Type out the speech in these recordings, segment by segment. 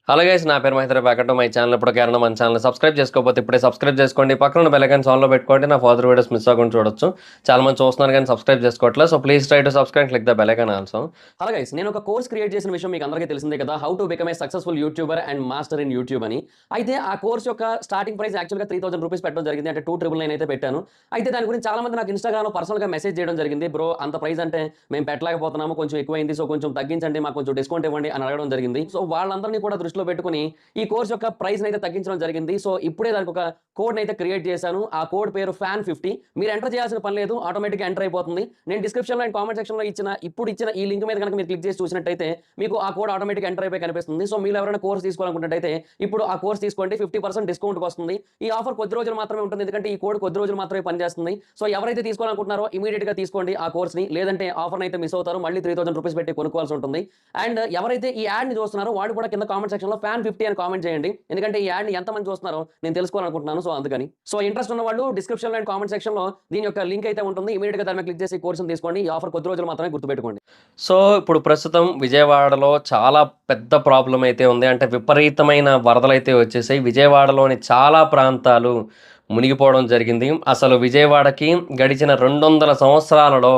Hello guys, నా పేరు Mahendra. Back to my channel. ఇప్పుడు ఎవరైనా మన ఛానల్ సబ్స్క్రైబ్ చేసుకోకపోతే ఇప్పుడే సబ్స్క్రైబ్ చేసుకోండి. పక్కన ఉన్న బెల్ ఐకాన్ ఆన్లో పెట్టుకోండి. నా ఫర్దర్ వీడియోస్ మిస్ అవ్వకుండా చూడొచ్చు. చాలా మంది చూస్తున్నారు కానీ సబ్స్క్రైబ్ చేసుకోవట్లేదు. So please try to subscribe, click the bell icon also. Hello guys, నేను ఒక కోర్స్ క్రియేట్ చేసిన విషయం మీకు అందరికీ తెలిసిందే కదా, how to become a successful YouTuber and master in YouTube అని. అయితే ఆ కోర్స్ యొక్క స్టార్టింగ్ ప్రైస్ యాక్చువల్గా 3000 రూపీస్ పెట్టడం జరిగింది. అంటే 2999 అయితే పెట్టాను. అయితే దాని గురించి చాలా మంది నాకు ఇన్స్టాగ్రామ్లో పర్సనల్గా మెసేజ్ చేయడం జరిగింది. బ్రో, అంత ప్రైస్ అంటే మేము పెట్టలేకపోతున్నాము, కొంచెం ఎక్కువైంది, సో కొంచెం తగ్గించండి, మాకు కొంచెం డిస్కౌంట్ ఇవ్వండి అని అడగడం జరిగింది. సో వాళ్ళందరినీ కూడా దృష్టిలో పెట్టుకుని ఈ కోర్స్ యొక్క ప్రైస్ అయితే తగ్గించడం జరిగింది. సో ఇప్పుడే దానికి ఒక కోడ్ అయితే క్రియేట్ చేశాను. ఆ కోడ్ పేరు FAN50. మీరు ఎంటర్ చేయాల్సిన పని లేదు, ఆటోమేటిక్గా ఎంటర్ అయిపోతుంది. నేను డిస్క్రిప్షన్లో అండ్ కామెంట్ సెక్షన్లో ఇచ్చిన ఈ లింక్ మీద కనుక మీరు క్లిక్ చేసి చూసినట్టయితే మీకు ఆ కోడ్ ఆటోమేటిక్ ఎంటర్ అయిపోయి కనిపిస్తుంది. సో మీరు ఎవరైనా కోర్స్ తీసుకోవాలనుకుంటే ఇప్పుడు ఆ కోర్స్ తీసుకోండి, 50% డిస్కౌంట్ వస్తుంది. ఈ ఆఫర్ కొద్ది రోజులు మాత్రమే ఉంటుంది, ఎందుకంటే ఈ కోడ్ కొద్ది రోజులు మాత్రమే పనిచేస్తుంది. సో ఎవరైతే తీసుకోవాలనుకుంటున్నారో ఇమీడియట్ గా తీసుకోండి ఆ కోర్స్ ని, లేదంటే ఆఫర్ అయితే మిస్ అవుతారు, మళ్ళీ 3000 రూపీస్ పెట్టి కొనుక్కోవాల్సి ఉంటుంది. అండ్ ఎవరైతే ఈ యాడ్ ని చూస్తున్నారో వాడు కూడా కింద కామెంట్ సెక్షన్ లో FAN50 అని కామెంట్ చేయండి, ఎందుకంటే ఈ యాడ్ ని ఎంతమంది చూస్తున్నారో నేను తెలుసుకోవాలనుకుంటున్నాను. సో అందుకని ఇంట్రెస్ట్ ఉన్న వాళ్ళు డిస్క్రిప్షన్ లో అండ్ కామెంట్ సెక్షన్ లో దీని యొక్క లింక్ అయితే ఉంటుంది. ఇమీడియట్ గా దాని మీద క్లిక్ చేసి కోర్సును తీసుకోండి. ఈ ఆఫర్ కొద్ది రోజులు మాత్రమే, గుర్తుపెట్టుకోండి. సో ఇప్పుడు ప్రస్తుతం విజయవాడలో చాలా పెద్ద ప్రాబ్లం అయితే ఉంది. అంటే విపరీతమైన వరదలైతే వచ్చేసాయి. విజయవాడలోని చాలా ప్రాంతాలు మునిగిపోవడం జరిగింది. అసలు విజయవాడకి గడిచిన 200 సంవత్సరాలలో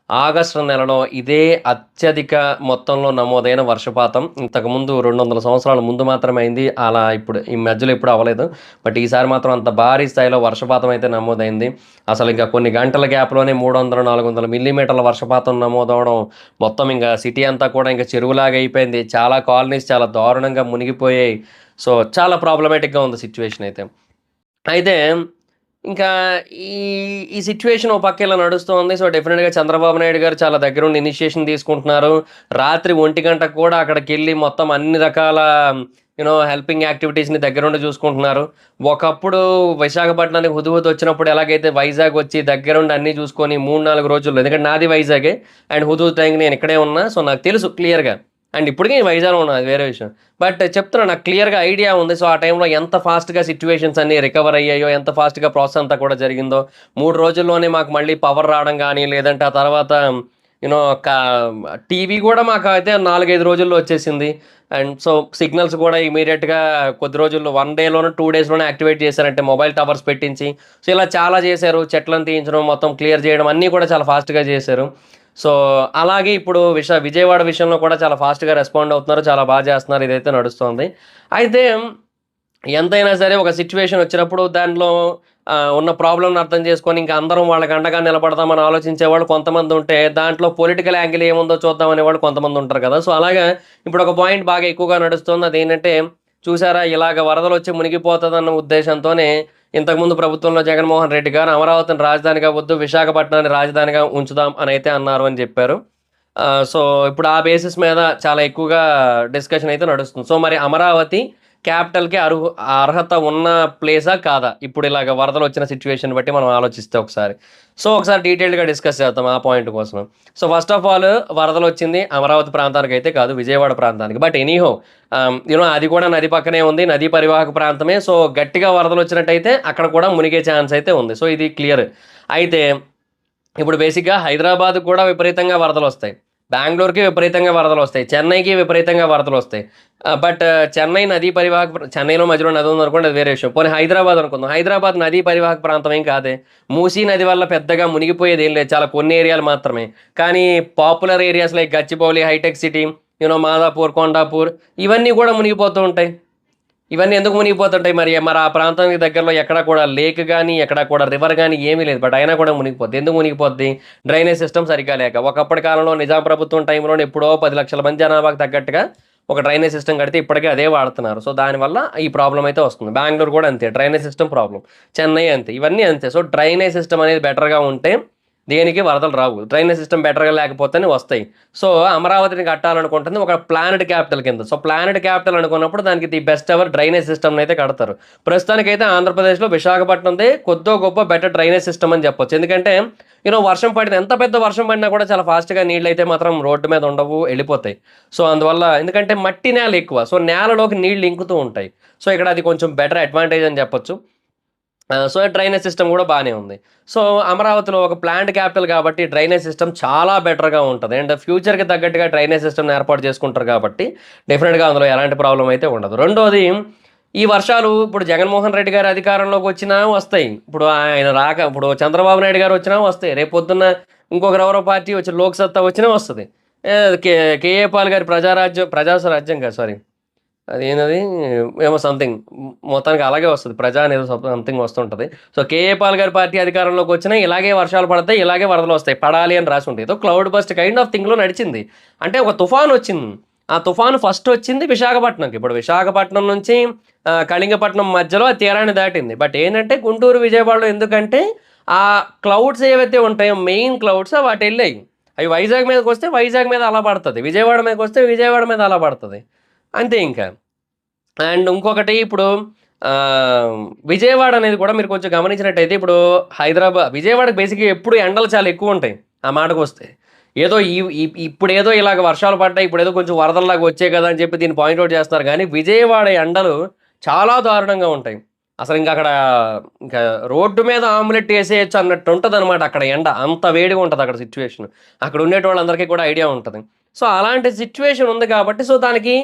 ఆగస్టు నెలలో ఇదే అత్యధిక మొత్తంలో నమోదైన వర్షపాతం. ఇంతకుముందు 200 సంవత్సరాల ముందు మాత్రమే అయింది. అలా ఇప్పుడు ఈ మధ్యలో ఎప్పుడు అవ్వలేదు. బట్ ఈసారి మాత్రం అంత భారీ స్థాయిలో వర్షపాతం అయితే నమోదైంది. అసలు ఇంకా కొన్ని గంటల గ్యాప్లోనే 300-400 మిల్లీమీటర్ల వర్షపాతం నమోదవడం, మొత్తం ఇంకా సిటీ అంతా కూడా ఇంకా చెరువులాగా అయిపోయింది. చాలా కాలనీస్ చాలా దారుణంగా మునిగిపోయాయి. సో చాలా ప్రాబ్లమేటిక్గా ఉంది సిచ్యువేషన్ అయితే. అయితే ఇంకా ఈ ఈ సిచ్యువేషన్ ఓ పక్క ఇలా నడుస్తోంది. సో డెఫినెట్‌గా చంద్రబాబు నాయుడు గారు చాలా దగ్గరుండి ఇనిషియేషన్ తీసుకుంటున్నారు. రాత్రి 1 గంటకు కూడా అక్కడికెళ్ళి మొత్తం అన్ని రకాల హెల్పింగ్ యాక్టివిటీస్‌ని దగ్గరుండి చూసుకుంటున్నారు. ఒకప్పుడు విశాఖపట్నానికి హుదూహుద్ వచ్చినప్పుడు ఎలాగైతే వైజాగ్ వచ్చి దగ్గరుండి అన్నీ చూసుకొని 3, 4 రోజుల్లో, ఎందుకంటే నాది వైజాగే అండ్ హుదూహుద్ టైంకి నేను ఇక్కడే ఉన్నా. సో నాకు తెలుసు క్లియర్‌గా. అండ్ ఇప్పటికి వైజాగ్‌లో ఉన్నా, అది వేరే విషయం. బట్ చెప్తున్నా, నాకు క్లియర్‌గా ఐడియా ఉంది. సో ఆ టైంలో ఎంత ఫాస్ట్‌గా సిట్యుయేషన్స్ అన్నీ రికవర్ అయ్యాయో, ఎంత ఫాస్ట్‌గా ప్రాసెస్ అంతా కూడా జరిగిందో. 3 రోజుల్లోనే మాకు మళ్ళీ పవర్ రావడం గానీ, లేదంటే ఆ తర్వాత యూనో కా టీవీ కూడా మాకైతే 4, 5 రోజుల్లో వచ్చేసింది. అండ్ సో సిగ్నల్స్ కూడా ఇమీడియట్‌గా కొద్ది రోజుల్లో 1 డేలోనో, 2 డేస్‌లోనే యాక్టివేట్ చేశారంటే మొబైల్ టవర్స్ పెట్టించి. సో ఇలా చాలా చేశారు. చెట్లను తీయించడం, మొత్తం క్లియర్ చేయడం అన్నీ కూడా చాలా ఫాస్ట్‌గా చేశారు. సో అలాగే ఇప్పుడు విజయవాడ విషయంలో కూడా చాలా ఫాస్ట్‌గా రెస్పాండ్ అవుతున్నారు. చాలా బాగా చేస్తున్నారు. ఇదైతే నడుస్తోంది. అయితే ఎంతైనా సరే ఒక సిట్యుయేషన్ వచ్చినప్పుడు దాంట్లో ఉన్న ప్రాబ్లమ్‌ని అర్థం చేసుకొని ఇంక అందరం వాళ్ళకి అండగా నిలబడదామని ఆలోచించేవాళ్ళు కొంతమంది ఉంటే, దాంట్లో పొలిటికల్ యాంగిల్ ఏముందో చూద్దాం అనేవాళ్ళు కొంతమంది ఉంటారు కదా! సో అలాగా ఇప్పుడు ఒక పాయింట్ బాగా ఎక్కువగా నడుస్తుంది. అదేంటంటే, చూసారా, ఇలాగ వరదలొచ్చి మునిగిపోతదన్న ఉద్దేశంతోనే ఇంతకుముందు ప్రభుత్వంలో జగన్మోహన్ రెడ్డి గారు అమరావతిని రాజధానిగా వద్దు, విశాఖపట్నాన్ని రాజధానిగా ఉంచుదాం అనైతే అన్నారు అని చెప్పారు. సో ఇప్పుడు ఆ బేసిస్ మీద చాలా ఎక్కువగా డిస్కషన్ అయితే నడుస్తుంది. సో మరి అమరావతి క్యాపిటల్‌కి అర్హత ఉన్న ప్లేసా? కాదా? ఇప్పుడు ఇలాగ వరదలొచ్చిన సిట్యుయేషన్ బట్టి మనం ఆలోచిస్తే ఒకసారి. సో ఒకసారి డీటెయిల్డ్‌గా డిస్కస్ చేద్దాం ఆ పాయింట్ కోసం. సో ఫస్ట్ ఆఫ్ ఆల్, వరదలొచ్చింది అమరావతి ప్రాంతానికైతే కాదు, విజయవాడ ప్రాంతానికి. బట్ ఎనీహౌ అది కూడా నది పక్కనే ఉంది. నదీ పరివాహక ప్రాంతమే. సో గట్టిగా వరదలొచ్చినట్టయితే అక్కడ కూడా మునిగే ఛాన్స్ అయితే ఉంది. సో ఇది క్లియర్. అయితే ఇప్పుడు బేసిక్‌గా హైదరాబాద్‌కి కూడా విపరీతంగా వరదలొస్తాయి. బెంగుళూరుకి విపరీతంగా వరదలొస్తాయి. చెన్నైకి విపరీతంగా వరదలొస్తాయి. బట్ చెన్నై నదీ పరివాహక చెన్నైలో మధ్యలో నది ఉందనుకోండి, అది వేరే విషయం. పోనీ హైదరాబాద్ అనుకుందాం. హైదరాబాద్ నదీ పరివాహక ప్రాంతం ఏం కాదే. మూసీ నది వల్ల పెద్దగా మునిగిపోయేది ఏం లేదు. చాలా కొన్ని ఏరియాలు మాత్రమే. కానీ popular areas like Gachibowli, hitech city, Madhapur, Kondapur, ఇవన్నీ కూడా మునిగిపోతూ ఉంటాయి. ఇవన్నీ ఎందుకు మునిగిపోతుంటాయి మరి? మరి ఆ ప్రాంతానికి దగ్గరలో ఎక్కడా కూడా లేక్ గానీ, ఎక్కడా కూడా రివర్ గానీ ఏమీ లేదు. బట్ అయినా కూడా మునిగిపోద్ది. ఎందుకు మునిగిపోద్ది? డ్రైనేజ్ సిస్టమ్ సరిగ్గా లేక. ఒకప్పటి కాలంలో నిజాం ప్రభుత్వం టైంలోనే ఎప్పుడో 10 లక్షల మంది జనాభాకు తగ్గట్టుగా ఒక డ్రైనేజ్ సిస్టమ్ కడితే ఇప్పటికీ అదే వాడుతున్నారు. సో దానివల్ల ఈ ప్రాబ్లమ్ అయితే వస్తుంది. బెంగుళూరు కూడా అంతే, డ్రైనేజ్ సిస్టమ్ ప్రాబ్లమ్. చెన్నై అంతే, ఇవన్నీ అంతే. సో డ్రైనేజ్ సిస్టమ్ అనేది బెటర్‌గా ఉంటే దేనికి వరదలు రావు. డ్రైనేజ్ సిస్టమ్ బెటర్‌గా లేకపోతేనే వస్తాయి. సో అమరావతిని కట్టాలనుకుంటుంది ఒక ప్లానెడ్ క్యాపిటల్ కింద. సో ప్లానెడ్ క్యాపిటల్ అనుకున్నప్పుడు దానికి ది బెస్ట్ ఎవర్ డ్రైనేజ్ సిస్టమ్‌ని అయితే కడతారు. ప్రస్తుతానికైతే ఆంధ్రప్రదేశ్‌లో విశాఖపట్నందే కొద్దో గొప్పో బెటర్ డ్రైనేజ్ సిస్టమ్ అని చెప్పొచ్చు. ఎందుకంటే వర్షం పడిన ఎంత పెద్ద వర్షం పడినా కూడా చాలా ఫాస్ట్‌గా నీళ్ళైతే మాత్రం రోడ్డు మీద ఉండవు, వెళ్ళిపోతాయి. సో అందువల్ల, ఎందుకంటే మట్టి నేల ఎక్కువ. సో నేలలోకి నీళ్లు ఇంకుతూ ఉంటాయి. సో ఇక్కడ అది కొంచెం బెటర్ అడ్వాంటేజ్ అని చెప్పొచ్చు. సో డ్రైనేజ్ సిస్టమ్ కూడా బాగానే ఉంది. సో అమరావతిలో ఒక ప్లాంట్ క్యాపిటల్ కాబట్టి డ్రైనేజ్ సిస్టమ్ చాలా బెటర్‌గా ఉంటది. అండ్ ఫ్యూచర్‌కి తగ్గట్టుగా డ్రైనేజ్ సిస్టమ్‌ని ఏర్పాటు చేసుకుంటారు కాబట్టి డెఫినిట్‌గా అందులో ఎలాంటి ప్రాబ్లమ్ అయితే ఉండదు. రెండోది ఈ వర్షాలు ఇప్పుడు జగన్మోహన్ రెడ్డి గారు అధికారంలోకి వచ్చినా వస్తాయి. ఇప్పుడు ఆయన రాక ఇప్పుడు చంద్రబాబు నాయుడు గారు వచ్చినా వస్తాయి. రేపొద్దున్న ఇంకొకరెవరో పార్టీ వచ్చి లోక్‌సత్తా వచ్చినా వస్తది. కే కేఏ పాల్ గారి ప్రజాస్వరాజ్యం కాదు సారీ. అదేందది ఏమో సంథింగ్ మొత్తానికి అలాగే వస్తది. ప్రజా అనేది సంథింగ్ వస్తుంటది. సో, కేఏ పాల్ గారి పార్టీ అధికారంలోకి వచ్చినా ఇలాగే వర్షాలు పడతాయి. ఇలాగే వరదలొస్తాయి. పడాలి అని రాసి ఉంటది. ఏదో క్లౌడ్ బస్ట్ కైండ్ ఆఫ్ థింగ్‌లో నడిచింది. అంటే ఒక తుఫానొచ్చింది. ఆ తుఫాను ఫస్ట్ వచ్చింది విశాఖపట్నంకి. ఇప్పుడు విశాఖపట్నం నుంచి కళింగపట్నం మధ్యలో అది తీరాన్ని దాటింది. బట్ ఏంటంటే గుంటూరు, విజయవాడలో ఎందుకంటే ఆ క్లౌడ్స్ ఏవైతే ఉంటాయో మెయిన్ క్లౌడ్స్ వాటెళ్ళాయి. అవి వైజాగ్ మీదకొస్తే వైజాగ్ మీద అలా పడతది. విజయవాడ మీదకొస్తే విజయవాడ మీద అలా పడతది. అంతే ఇంకా. అండ్ ఇంకొకటి ఇప్పుడు విజయవాడ అనేది కూడా మీరు కొంచెం గమనించినట్టయితే ఇప్పుడు విజయవాడకి బేసిక్‌గా ఎప్పుడు ఎండలు చాలా ఎక్కువుంటాయి. ఆ మాటకొస్తే. ఏదో ఇప్పుడేదో ఇలాగ వర్షాలు పడ్డాయి. ఇప్పుడేదో కొంచెం వరదల్లాగా వచ్చాయి కదా! అని చెప్పి దీన్ని పాయింట్ ఔట్ చేస్తున్నారు గానీ, విజయవాడ ఎండలు చాలా దారుణంగా ఉంటాయి. అసలింక అక్కడ ఇంకా రోడ్డు మీద ఆమ్లెట్ ఏసేయొచ్చు అన్నట్టు ఉంటదనమాట అక్కడ ఎండ. అంత వేడిగా ఉంటది అక్కడ సిట్యుయేషన్. అక్కడ ఉండేటోళ్ళందరికీ కూడా ఐడియా ఉంటది. సో, అలాంటి సిట్యుయేషన్ ఉంది కాబట్టి సో, దానికి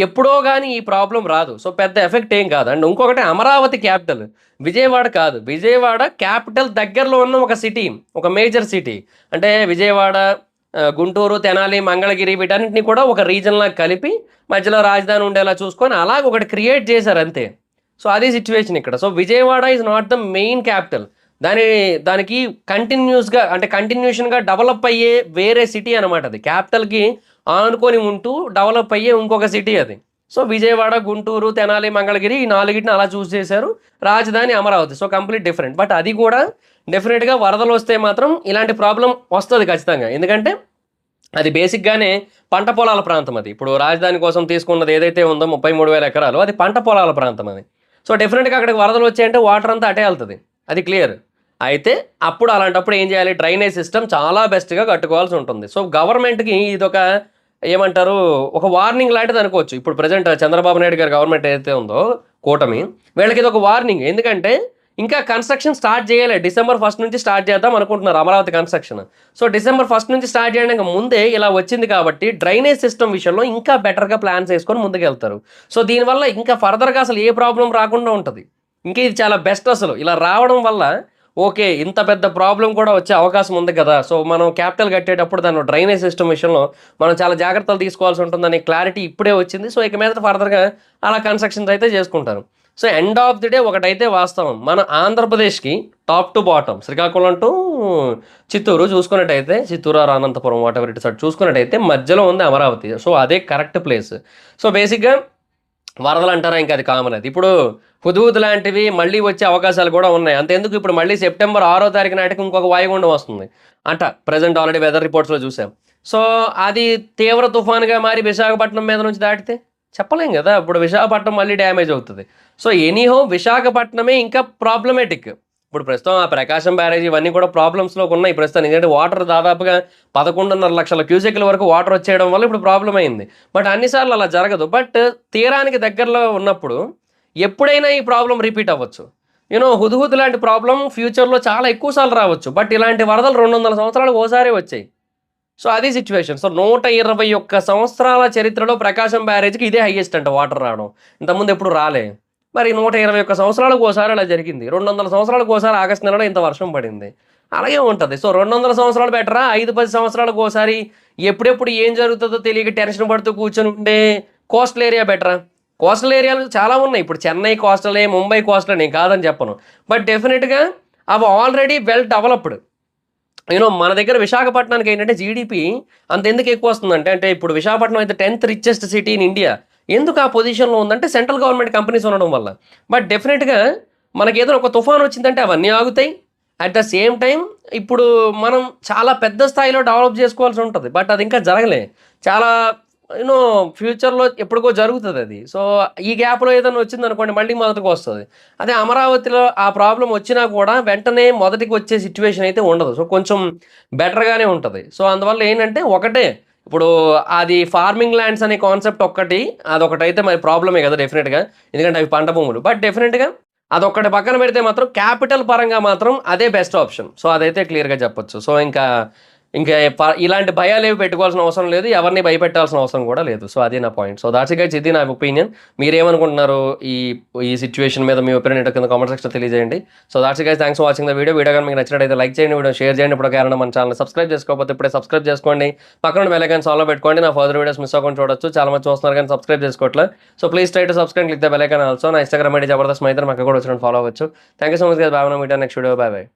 ఎప్పుడో గాని ఈ ప్రాబ్లమ్ రాదు. సో, పెద్ద ఎఫెక్ట్ ఏం కాదు. అండ్ ఇంకొకటి అమరావతి క్యాపిటల్. విజయవాడ కాదు. విజయవాడ క్యాపిటల్ దగ్గరలో ఉన్న ఒక సిటీ. ఒక మేజర్ సిటీ. అంటే విజయవాడ, గుంటూరు, తెనాలి, మంగళగిరి వీటన్నిటిని కూడా ఒక రీజన్‌లాగా కలిపి మధ్యలో రాజధాని ఉండేలా చూసుకొని అలాగ ఒకటి క్రియేట్ చేశారంతే. సో, అది సిట్యుయేషన్ ఇక్కడ. So, Vijayawada is not the main capital. దాని దానికి కంటిన్యూయస్‌గా అంటే కంటిన్యూషన్‌గా డెవలప్ అయ్యే వేరే సిటీ అనమాట అది. క్యాపిటల్‌కి ఆనుకొని ఉంటూ డెవలప్ అయ్యే ఇంకొక సిటీ అది. సో, విజయవాడ, గుంటూరు, తెనాలి, మంగళగిరి ఈ నాలుగిటిని అలా చూజ్ చేశారు. రాజధాని Amaravati. So, complete different. But అది కూడా డెఫినిట్‌గా వరదలొస్తే మాత్రం ఇలాంటి ప్రాబ్లమ్ వస్తది ఖచ్చితంగా. ఎందుకంటే అది బేసిక్‌గానే పంట పొలాల ప్రాంతం అది. ఇప్పుడు రాజధాని కోసం తీసుకున్నది ఏదైతే ఉందో 33,000 ఎకరాలు అది పంట పొలాల ప్రాంతం అది. సో, డెఫినిట్‌గా అక్కడికి వరదలొచ్చాయంటే వాటర్ అంతా అటే ఎళ్తది. అది క్లియర్. అయితే అప్పుడు అలాంటప్పుడు ఏం చేయాలి? డ్రైనేజ్ సిస్టమ్ చాలా బెస్ట్‌గా కట్టుకోవాల్సి ఉంటుంది. సో, గవర్నమెంట్‌కి ఇదొక ఏమంటారు? ఒక వార్నింగ్ లాంటిది అనుకోవచ్చు. ఇప్పుడు ప్రెజెంట్ చంద్రబాబు నాయుడు గారి గవర్నమెంట్ ఏదైతే ఉందో కూటమి, వీళ్ళకి ఇదొక వార్నింగ్. ఎందుకంటే ఇంకా కన్‌స్ట్రక్షన్ స్టార్ట్ చేయలే. డిసెంబర్ 1 నుంచి స్టార్ట్ చేద్దాం అనుకుంటున్నారు అమరావతి కన్‌స్ట్రక్షన్. సో, డిసెంబర్ 1 నుంచి స్టార్ట్ చేయడానికి ముందే ఇలా వచ్చింది కాబట్టి డ్రైనేజ్ సిస్టమ్ విషయంలో ఇంకా బెటర్‌గా ప్లాన్స్ ఏసుకొని ముందుకెళ్తారు. సో, దీనివల్ల ఇంకా ఫర్దర్‌గా అసలు ఏ ప్రాబ్లమ్ రాకుండా ఉంటది. ఇంకా ఇది చాలా బెస్ట్ అసలు. ఇలా రావడం వల్ల ఓకే. ఇంత పెద్ద ప్రాబ్లమ్ కూడా వచ్చే అవకాశం ఉంది కదా! సో, మనం క్యాపిటల్ కట్టేటప్పుడు దాని డ్రైనేజ్ సిస్టమ్ విషయంలో మనం చాలా జాగ్రత్తలు తీసుకోవాల్సి ఉంటుందనే క్లారిటీ ఇప్పుడే వచ్చింది. సో, ఇక మీదట ఫర్దర్‌గా అలా కన్‌స్ట్రక్షన్స్ అయితే చేసుకుంటారు. So, end of the day ఒకటైతే వాస్తవం. మన ఆంధ్రప్రదేశ్‌కి top to bottom Srikakulam to Chittoor చూసుకున్నట్టయితే Chittoor or Anantapuram whatever it is అటు చూసుకున్నట్టయితే మధ్యలో ఉంది అమరావతి. సో, అదే కరెక్ట్ ప్లేస్. సో, బేసిక్‌గా వరదలంటారా ఇంక అది కామన్ అది. ఇప్పుడు హుద్‌హుద్ లాంటివి మళ్ళీ వచ్చే అవకాశాలు కూడా ఉన్నాయి. అంతెందుకు ఇప్పుడు మళ్ళీ సెప్టెంబర్ 6 తారీఖు నాటికి ఇంకొక వాయుగుండం వస్తుంది అంట. ప్రెజెంట్ ఆల్రెడీ వెదర్ రిపోర్ట్స్‌లో చూసాం. సో, అది తీవ్ర తుఫానుగా మారి విశాఖపట్నం మీద నుంచి దాటితే చెప్పలేం గదా! ఇప్పుడు విశాఖపట్నం మళ్ళీ డ్యామేజ్ అవుతది. సో, ఎనీహౌ విశాఖపట్నమే ఇంకా ప్రాబ్లమాటిక్. ఇప్పుడు ప్రస్తుతం ఆ ప్రకాశం బ్యారేజ్ ఇవన్నీ కూడా ప్రాబ్లమ్స్‌లోకి ఉన్నాయి ప్రస్తుతానికి. ఎందుకంటే వాటర్ దాదాపుగా 11.5 లక్షల క్యూసెక్‌ల వరకు వాటర్ వచ్చేయడం వల్ల ఇప్పుడు ప్రాబ్లమ్ అయింది. బట్ అన్ని సార్లు అలా జరగదు. బట్ తీరానికి దగ్గరలో ఉన్నప్పుడు ఎప్పుడైనా ఈ ప్రాబ్లమ్ రిపీట్ అవ్వచ్చు. హుద్‌హుద్ లాంటి ప్రాబ్లమ్ ఫ్యూచర్‌లో చాలా ఎక్కువ సార్లు రావచ్చు. బట్ ఇలాంటి వరదలు 200 సంవత్సరాలకు ఓసారే వచ్చాయి. సో, అది సిట్యుయేషన్. సో, 121 సంవత్సరాల చరిత్రలో ప్రకాశం బ్యారేజ్‌కి ఇదే హైయెస్ట్ అంట వాటర్ రావడం. ఇంతకుముందు ఎప్పుడు రాలే. మరి 121 సంవత్సరాలకు ఓసారి అలా జరిగింది. 200 సంవత్సరాలకు ఓసారి ఆగస్టు నెలలో ఇంత వర్షం పడింది. అలాగే ఉంటది. సో, 200 సంవత్సరాలు బెటరా? 5, 10 సంవత్సరాలకు ఓసారి ఎప్పుడెప్పుడు ఏం జరుగుతుందో తెలియక టెన్షన్ పడుతూ కూర్చొని ఉండే కోస్టల్ ఏరియా బెటరా? కోస్టల్ ఏరియాలు చాలా ఉన్నాయి. ఇప్పుడు చెన్నై కోస్టలే, ముంబై కోస్టలే నేను కాదని చెప్పను. బట్ డెఫినిట్‌గా అవి ఆల్రెడీ వెల్ డెవలప్డ్. మన దగ్గర విశాఖపట్నానికి ఏంటంటే జీడీపీ అంతెందుకు ఎక్కువొస్తుందంటే, అంటే ఇప్పుడు విశాఖపట్నం అయితే 10థ్ రిచెస్ట్ సిటీ ఇన్ ఇండియా. ఎందుకు ఆ పొజిషన్‌లో ఉందంటే సెంట్రల్ గవర్నమెంట్ కంపెనీస్ ఉండడం వల్ల. బట్ డెఫినిట్‌గా మనకేదైనా ఒక తుఫాన్ వచ్చిందంటే అవన్నీ ఆగుతాయి. అట్ ద సేమ్ టైమ్ ఇప్పుడు మనం చాలా పెద్ద స్థాయిలో డెవలప్ చేసుకోవాల్సి ఉంటది. బట్ అది ఇంకా జరగలే. చాలా యూనో ఫ్యూచర్‌లో ఎప్పటికో జరుగుతదది. సో, ఈ గ్యాప్‌లో ఏదైనా వచ్చిందనుకోండి మళ్ళీ మొదటికొస్తది. అదే అమరావతిలో ఆ ప్రాబ్లమ్ వచ్చినా కూడా వెంటనే మొదటికి వచ్చే సిట్యుయేషన్ అయితే ఉండదు. సో, కొంచెం బెటర్‌గానే ఉంటది. సో, అందువల్ల ఏంటంటే ఒకటే ఇప్పుడు అది ఫార్మింగ్ ల్యాండ్స్ అనే కాన్సెప్ట్ ఒక్కటి అదొకటైతే మరి ప్రాబ్లమే కదా! డెఫినిట్‌గా. ఎందుకంటే అవి పంట భూములు. బట్ డెఫినిట్‌గా అదొక్కటి పక్కన పెడితే మాత్రం క్యాపిటల్ పరంగా మాత్రం అదే బెస్ట్ ఆప్షన్. సో, అదైతే క్లియర్‌గా చెప్పొచ్చు. సో, ఇంకా ఇలాంటి భయాలేవి పెట్టుకోవాల్సిన అవసరం లేదు. ఎవరిని భయపెట్టాల్సిన అవసరం కూడా లేదు. సో, అది నా point. So, that's it guys, ఇది నా ఒపీనియన్. మీరేమనుకుంటున్నారు ఈ ఈ సిట్యుయేషన్ మీద? మీ ఒపీనియన్ ఏంటో కింద కామెంట్ సెక్షన్‌లో తెలియజేయండి. So, that's it guys, thanks for watching the video. Video గాని మీకు నచ్చినట్లయితే లైక్ చేయండి, వీడియో షేర్ చేయండి. ఇప్పుడు ఎవరైనా మన ఛానెల్‌ని సబ్స్క్రైబ్ చేసుకోకపోతే ఇప్పుడే సబ్స్క్రైబ్ చేసుకోండి. పక్కన ఉన్న బెల్ ఐకాన్ ఆల్‌లో పెట్టుకోండి. నా ఫర్దర్ వీడియోస్ మిస్ అవ్వకుండా చూడొచ్చు. చాలా మంది చూస్తున్నారు కానీ సబ్స్క్రైబ్ చేసుకోవట్లే. So, please try to subscribe, click the bell icon also. నా ఇన్‌స్టాగ్రామ్ ఐడీ జబర్దస్త్ మైదర్, అక్కడ కూడా వచ్చి ఫాలో అవ్వచ్చు. Thank you so much guys. Bye. Meet next video. Bye bye.